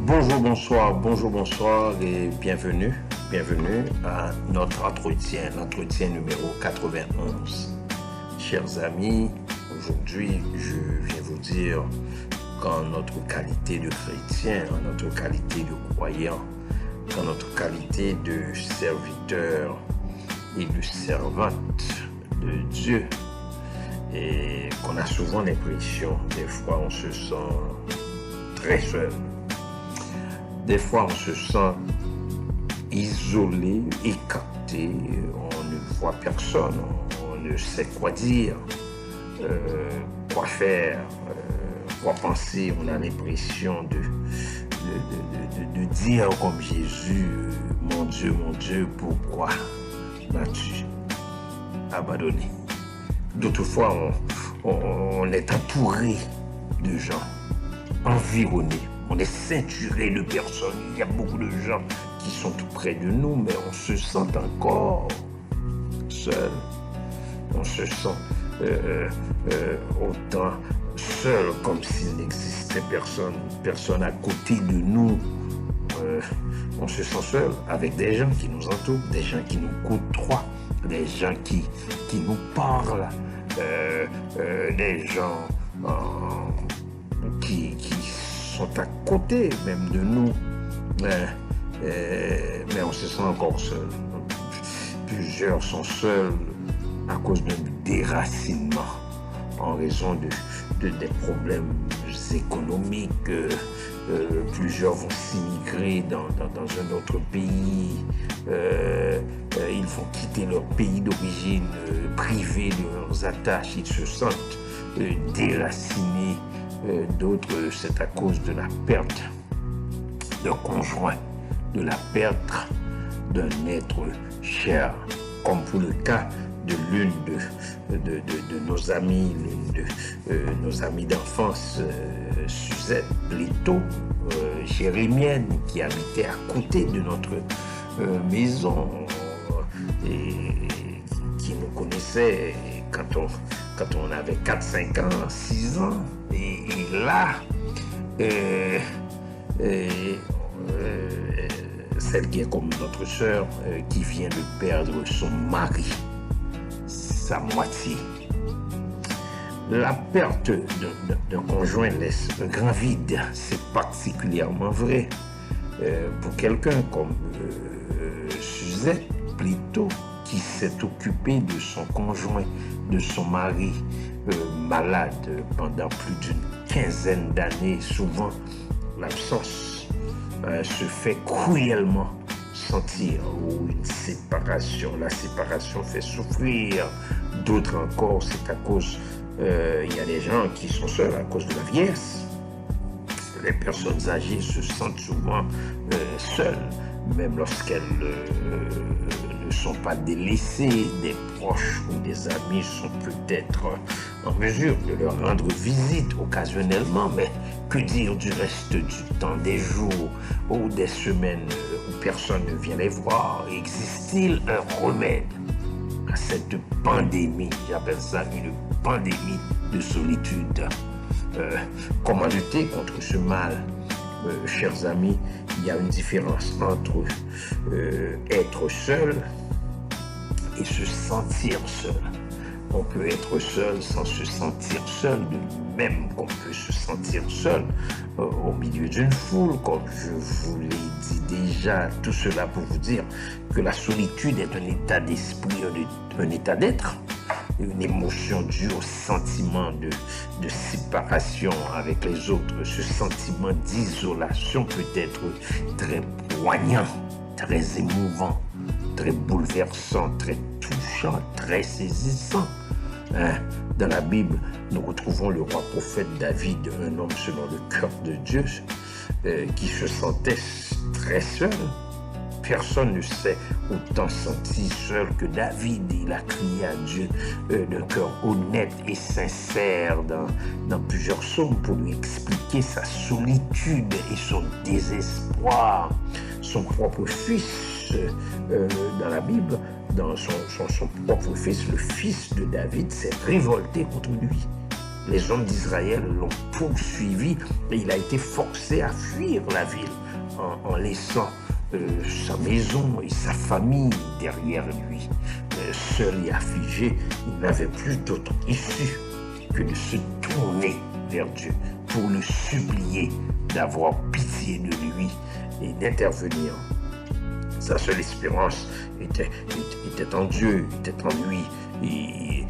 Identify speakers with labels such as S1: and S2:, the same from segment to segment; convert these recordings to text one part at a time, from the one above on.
S1: Bonjour, bonsoir et bienvenue à notre entretien numéro 91. Chers amis, aujourd'hui, je viens vous dire qu'en notre qualité de chrétien, en notre qualité de croyant, qu'en notre qualité de serviteur et de servante de Dieu, et qu'on a souvent l'impression, des fois on se sent très seul. Des fois, on se sent isolé, écarté, on ne voit personne, on ne sait quoi dire, quoi faire, quoi penser. On a l'impression de dire comme Jésus, mon Dieu, pourquoi m'as-tu abandonné? D'autres fois, on est entouré de gens, environné. On est ceinturé de personnes. Il y a beaucoup de gens qui sont tout près de nous, mais on se sent encore seul. On se sent autant seul, comme s'il n'existait personne à côté de nous. On se sent seul avec des gens qui nous entourent, des gens qui nous côtoient, des gens qui nous parlent, des gens qui sont à côté même de nous, mais on se sent encore seul. Plusieurs sont seuls à cause d'un déracinement en raison des problèmes économiques. Plusieurs vont s'immigrer dans un autre pays. Ils vont quitter leur pays d'origine, privés de leurs attaches. Ils se sentent déracinés. D'autres, c'est à cause de la perte d'un conjoint, de la perte d'un être cher, comme pour le cas de l'une de nos amies, nos amies d'enfance, Suzette Plito, jérémienne, qui habitait à côté de notre maison et qui nous connaissait quand on avait 4, 5 ans, 6 ans. Et là, celle qui est comme notre sœur, qui vient de perdre son mari, sa moitié. La perte d'un conjoint laisse un grand vide. C'est particulièrement vrai pour quelqu'un comme Suzette Plito, qui s'est occupée de son conjoint, de son mari malade pendant plus d'une quinzaine d'années. Souvent, l'absence se fait cruellement sentir, ou une séparation. La séparation fait souffrir. D'autres encore, c'est à cause, il y a des gens qui sont seuls à cause de la vieillesse. Les personnes âgées se sentent souvent seules, même lorsqu'elles ne sont pas délaissées. Des proches ou des amis sont peut-être en mesure de leur rendre visite occasionnellement, mais que dire du reste du temps, des jours ou des semaines où personne ne vient les voir? Existe-t-il un remède à cette pandémie? J'appelle ça une pandémie de solitude. Comment lutter contre ce mal? Chers amis, il y a une différence entre être seul et se sentir seul. On peut être seul sans se sentir seul, de même qu'on peut se sentir seul au milieu d'une foule, comme je vous l'ai dit déjà. Tout cela pour vous dire que la solitude est un état d'esprit, un état d'être, une émotion due au sentiment de séparation avec les autres. Ce sentiment d'isolation peut être très poignant, très émouvant, très bouleversant, très touchant, très saisissant. Dans la Bible, nous retrouvons le roi prophète David, un homme selon le cœur de Dieu, qui se sentait très seul. Personne ne s'est autant senti seul que David. Il a crié à Dieu d'un cœur honnête et sincère dans plusieurs psaumes pour lui expliquer sa solitude et son désespoir. Son propre fils, dans la Bible, dans son propre fils, le fils de David, s'est révolté contre lui. Les hommes d'Israël l'ont poursuivi et il a été forcé à fuir la ville en laissant sa maison et sa famille derrière lui. Seul et affligé, il n'avait plus d'autre issue que de se tourner vers Dieu pour le supplier d'avoir pitié de lui et d'intervenir. Sa seule espérance était en Dieu, était en lui. Et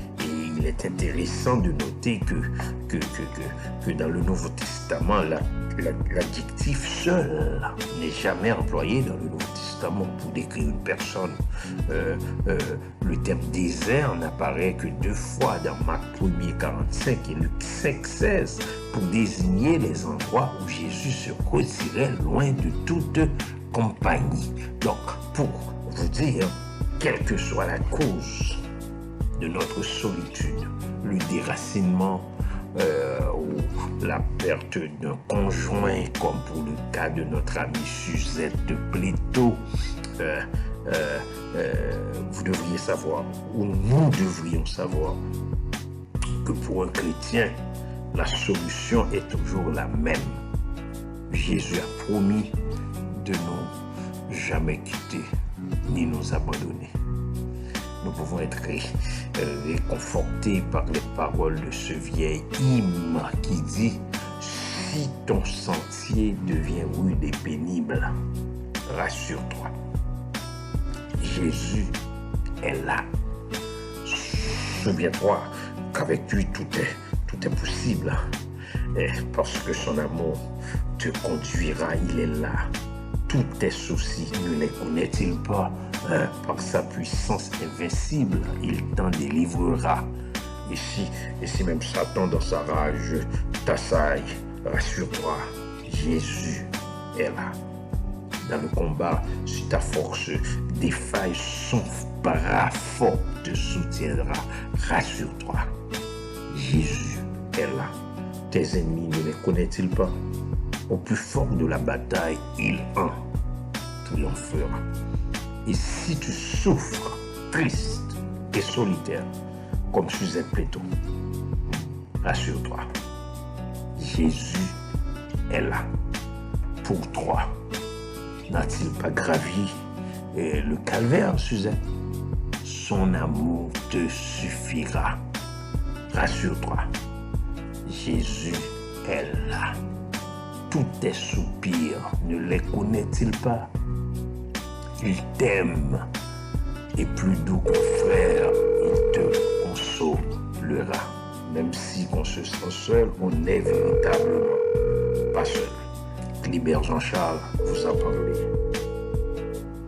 S1: il est intéressant de noter que dans le Nouveau Testament, l'adjectif seul n'est jamais employé dans le Nouveau Testament pour décrire une personne. Le terme désert n'apparaît que 2 fois dans Marc 1er 45 et Luc 5 16 pour désigner les endroits où Jésus se retirait loin de toute compagnie. Donc, pour vous dire, quelle que soit la cause de notre solitude, le déracinement ou la perte d'un conjoint, comme pour le cas de notre amie Suzette de Pléto, vous devriez savoir, ou nous devrions savoir, que pour un chrétien, la solution est toujours la même. Jésus a promis de nous jamais quitter ni nous abandonner. Nous pouvons être réconfortés par les paroles de ce vieil hymne qui dit « Si ton sentier devient rude et pénible, rassure-toi, Jésus est là. Souviens-toi qu'avec lui tout est possible, et parce que son amour te conduira, il est là. Tous tes soucis, ne les connaît-il pas? Par sa puissance invincible, il t'en délivrera. Et si même Satan dans sa rage t'assaille, rassure-toi, Jésus est là. Dans le combat, si ta force défaille, son bras fort te soutiendra. Rassure-toi, Jésus est là. Tes ennemis ne les connaît-il pas? Au plus fort de la bataille, il en triomphera. Et si tu souffres, triste et solitaire, comme Suzette Pléto, rassure-toi, Jésus est là pour toi. N'a-t-il pas gravi le calvaire, Suzette? Son amour te suffira. Rassure-toi, Jésus est là. Tous tes soupirs, ne les connaît-il pas? Il t'aime, et plus doux qu'un frère, il te consolera. Même si on se sent seul, on est véritablement pas seul. Clibert Jean-Charles vous a parlé.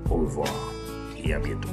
S1: Au revoir et à bientôt.